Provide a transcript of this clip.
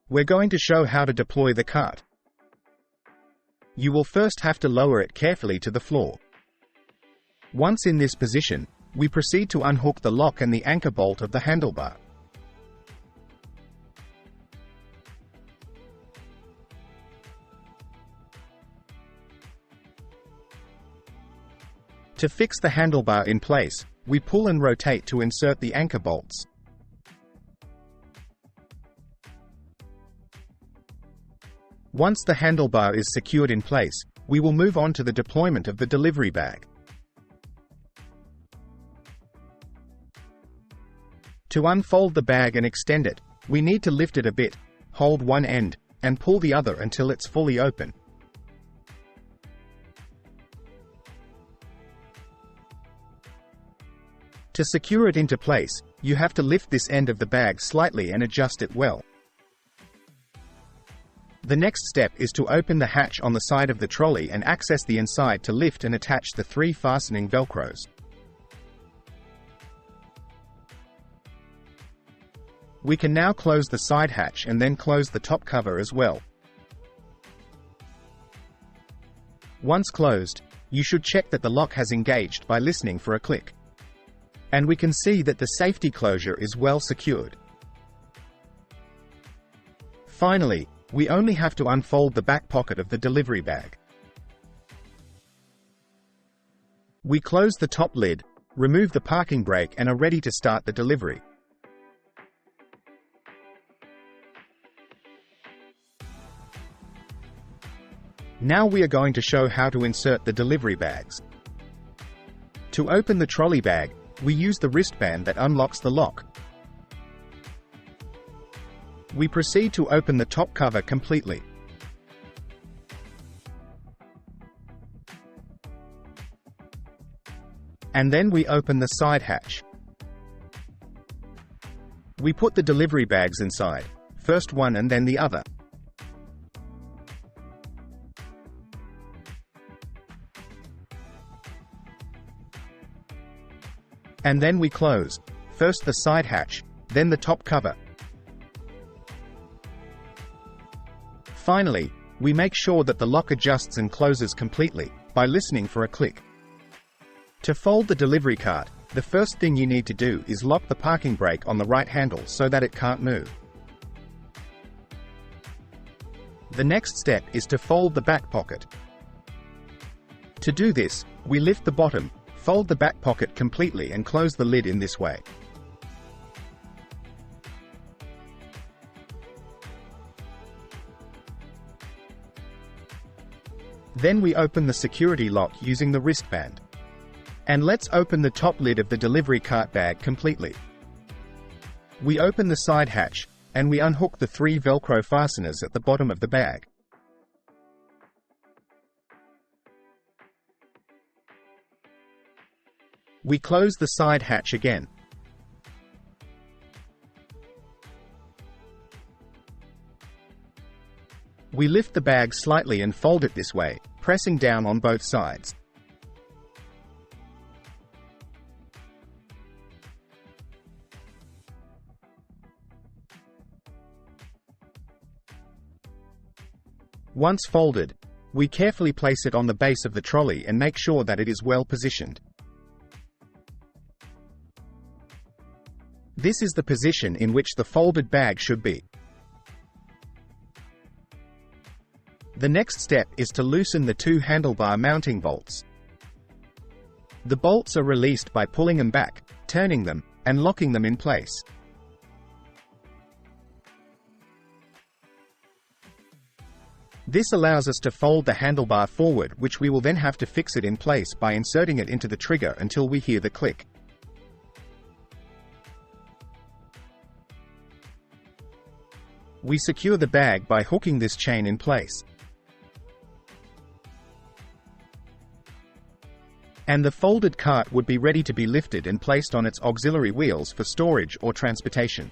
we're going to show how to deploy the cart. You will first have to lower it carefully to the floor. Once in this position, we proceed to unhook the lock and the anchor bolt of the handlebar. To fix the handlebar in place, we pull and rotate to insert the anchor bolts. Once the handlebar is secured in place, we will move on to the deployment of the delivery bag. To unfold the bag and extend it, we need to lift it a bit, hold one end, and pull the other until it's fully open. To secure it into place, you have to lift this end of the bag slightly and adjust it well. The next step is to open the hatch on the side of the trolley and access the inside to lift and attach the 3 fastening velcros. We can now close the side hatch and then close the top cover as well. Once closed, you should check that the lock has engaged by listening for a click. And we can see that the safety closure is well secured. Finally, we only have to unfold the back pocket of the delivery bag. We close the top lid, remove the parking brake and are ready to start the delivery. Now we are going to show how to insert the delivery bags. To open the trolley bag, we use the wristband that unlocks the lock. We proceed to open the top cover completely. And then we open the side hatch. We put the delivery bags inside, first one and then the other. And then we close, first the side hatch, then the top cover. Finally, we make sure that the lock adjusts and closes completely, by listening for a click. To fold the delivery cart, the first thing you need to do is lock the parking brake on the right handle so that it can't move. The next step is to fold the back pocket. To do this, we lift the bottom, fold the back pocket completely and close the lid in this way. Then we open the security lock using the wristband. And let's open the top lid of the delivery cart bag completely. We open the side hatch, and we unhook the 3 Velcro fasteners at the bottom of the bag. We close the side hatch again. We lift the bag slightly and fold it this way, pressing down on both sides. Once folded, we carefully place it on the base of the trolley and make sure that it is well positioned. This is the position in which the folded bag should be. The next step is to loosen the 2 handlebar mounting bolts. The bolts are released by pulling them back, turning them, and locking them in place. This allows us to fold the handlebar forward, which we will then have to fix it in place by inserting it into the trigger until we hear the click. We secure the bag by hooking this chain in place. And the folded cart would be ready to be lifted and placed on its auxiliary wheels for storage or transportation.